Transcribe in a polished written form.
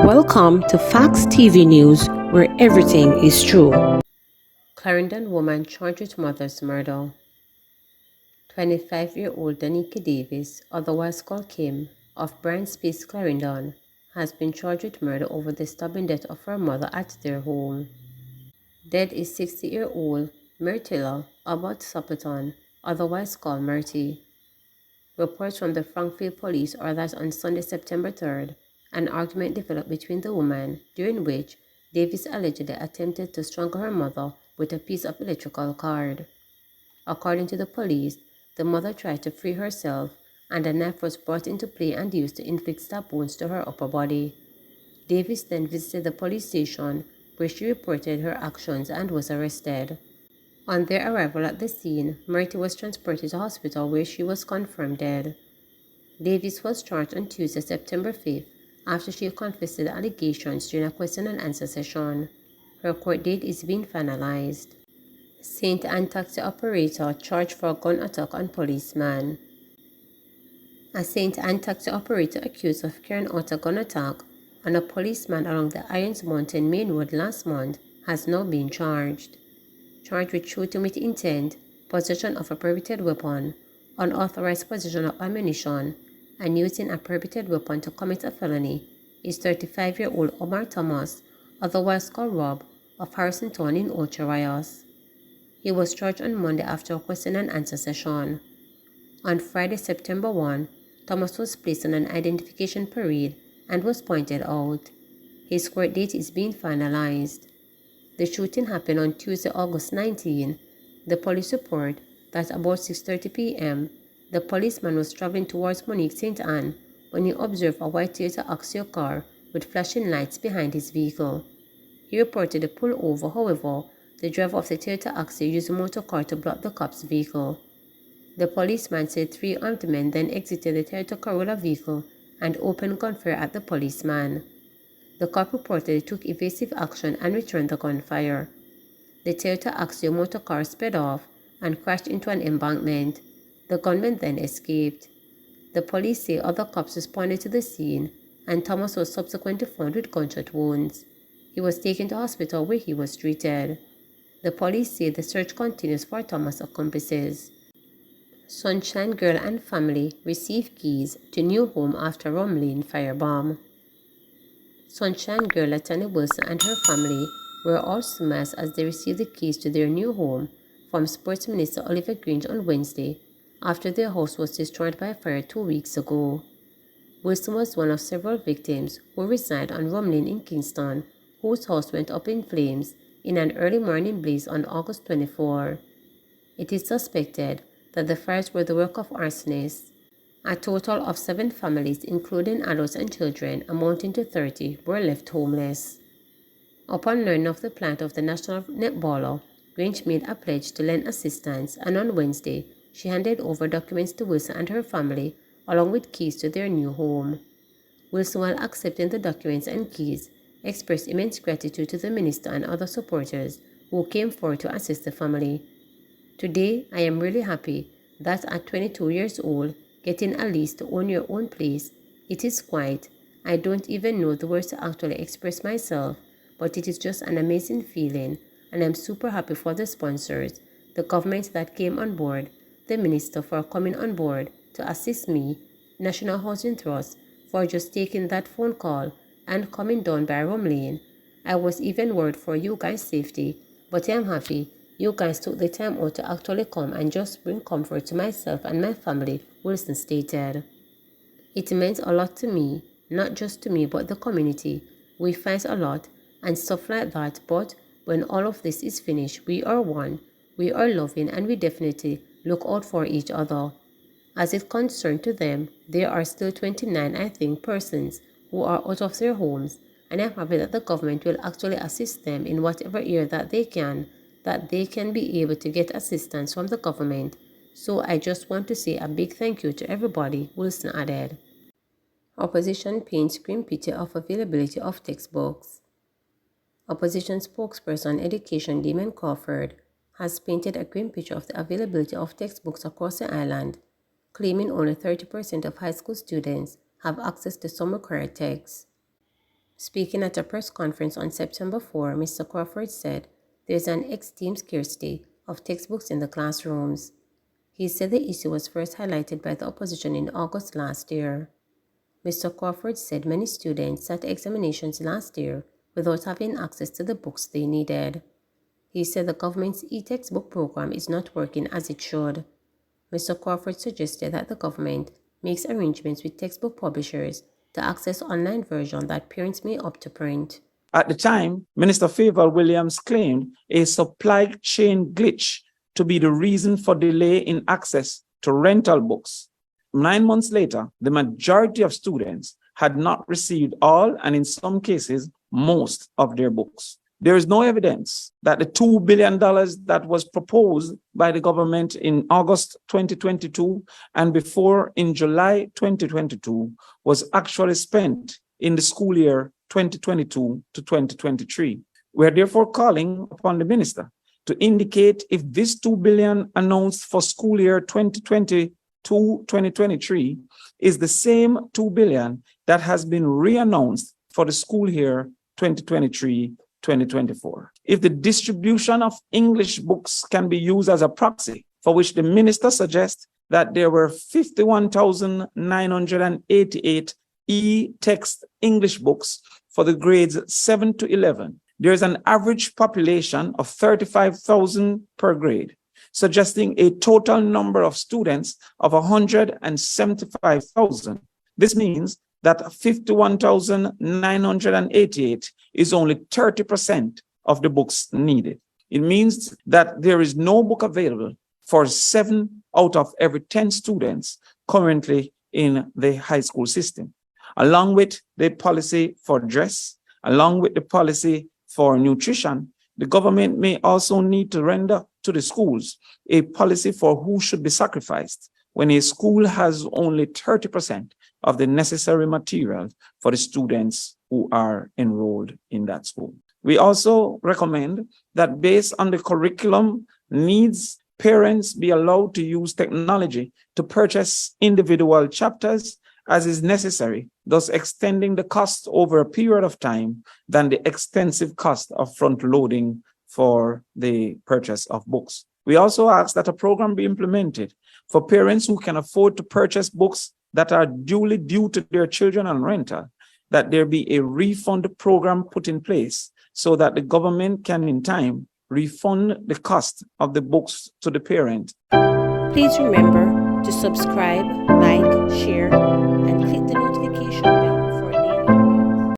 Welcome to Facts TV News, where everything is true. Clarendon woman charged with mother's murder. 25-year-old Danica Davis, otherwise called Kim, of Bryan Space, Clarendon, has been charged with murder over the stabbing death of her mother at their home. Dead is 60-year-old Myrtilla Abbott Sopperton, otherwise called Myrtie. Reports from the Frankfield police are that on Sunday, September 3rd, an argument developed between the women, during which Davis allegedly attempted to strangle her mother with a piece of electrical cord. According to the police, the mother tried to free herself, and a knife was brought into play and used to inflict stab wounds to her upper body. Davis then visited the police station, where she reported her actions and was arrested. On their arrival at the scene, Myrtie was transported to hospital where she was confirmed dead. Davis was charged on Tuesday, September 5th, after she confessed to the allegations during a question and answer session. Her court date is being finalized. St. Anne taxi operator charged for a gun attack on policeman. A St. Anne taxi operator accused of carrying out a gun attack on a policeman along the Irons Mountain Main Road last month has now been charged. Charged with shooting with intent, possession of a prohibited weapon, unauthorized possession of ammunition, and using a prohibited weapon to commit a felony is 35-year-old Omar Thomas, otherwise called Rob, of Harrison Town in Ocho Rios. He was charged on Monday after a question and answer session. On Friday, September 1, Thomas was placed on an identification parade and was pointed out. His court date is being finalized. The shooting happened on Tuesday, August 19. The police report that about 6:30 p.m., the policeman was traveling towards Monique St. Anne when he observed a white Toyota Axio car with flashing lights behind his vehicle. He reported to pull over, however, the driver of the Toyota Axio used a motor car to block the cop's vehicle. The policeman said 3 armed men then exited the Toyota Corolla vehicle and opened gunfire at the policeman. The cop reportedly took evasive action and returned the gunfire. The Toyota Axio motor car sped off and crashed into an embankment. The gunman then escaped. The police say other cops responded to the scene, and Thomas was subsequently found with gunshot wounds. He was taken to hospital where he was treated. The police say the search continues for Thomas' accomplices. Sunshine Girl and family receive keys to new home after Rum Lane firebomb. Sunshine Girl Latanya Wilson and her family were all smashed as they received the keys to their new home from Sports Minister Oliver Grange on Wednesday after their house was destroyed by a fire 2 weeks ago. Wilson was one of several victims who reside on Rum Lane in Kingston, whose house went up in flames in an early morning blaze on August 24. It is suspected that the fires were the work of arsonists. A total of 7 families, including adults and children amounting to 30, were left homeless. Upon learning of the plight of the national netballer, Grange made a pledge to lend assistance, and on Wednesday, she handed over documents to Wilson and her family, along with keys to their new home. Wilson, while accepting the documents and keys, expressed immense gratitude to the minister and other supporters who came forward to assist the family. Today, I am really happy that at 22 years old, getting a lease to own your own place, it is quite, I don't even know the words to actually express myself, but it is just an amazing feeling, and I'm super happy for the sponsors, the government that came on board, the minister for coming on board to assist me, National Housing Trust for just taking that phone call and coming down by Rum Lane. I was even worried for you guys' safety, but I'm happy you guys took the time out to actually come and just bring comfort to myself and my family, Wilson stated. It meant a lot to me, not just to me but the community. We fight a lot and stuff like that, but when all of this is finished, we are one, we are loving, and we definitely look out for each other. As it concerned to them, there are still 29, I think, persons who are out of their homes, and I'm happy that the government will actually assist them in whatever area that they can be able to get assistance from the government. So I just want to say a big thank you to everybody, Wilson added. Opposition paints grim picture of availability of textbooks. Opposition spokesperson Education Damon Crawford has painted a grim picture of the availability of textbooks across the island, claiming only 30% of high school students have access to some required texts. Speaking at a press conference on September 4, Mr. Crawford said there's an extreme scarcity of textbooks in the classrooms. He said the issue was first highlighted by the opposition in August last year. Mr. Crawford said many students sat examinations last year without having access to the books they needed. He said the government's e-textbook program is not working as it should. Mr. Crawford suggested that the government makes arrangements with textbook publishers to access online versions that parents may opt to print. At the time, Minister Favour Williams claimed a supply chain glitch to be the reason for delay in access to rental books. 9 months later, the majority of students had not received all, and in some cases, most of their books. There is no evidence that the $2 billion that was proposed by the government in August 2022 and before in July 2022 was actually spent in the school year 2022 to 2023. We are therefore calling upon the minister to indicate if this $2 billion announced for school year 2022-2023 is the same $2 billion that has been re-announced for the school year 2023-2024. If the distribution of English books can be used as a proxy, for which the minister suggests that there were 51,988 e-text English books for the grades 7 to 11, there is an average population of 35,000 per grade, suggesting a total number of students of 175,000. This means that 51,988 is only 30% of the books needed. It means that there is no book available for 7 out of every 10 students currently in the high school system. Along with the policy for dress, along with the policy for nutrition, the government may also need to render to the schools a policy for who should be sacrificed when a school has only 30% of the necessary material for the students who are enrolled in that school. We also recommend that based on the curriculum needs, parents be allowed to use technology to purchase individual chapters as is necessary, thus extending the cost over a period of time than the extensive cost of front-loading for the purchase of books. We also ask that a program be implemented for parents who can afford to purchase books that are duly due to their children on rental, that there be a refund program put in place so that the government can in time refund the cost of the books to the parent. Please remember to subscribe, like, share, and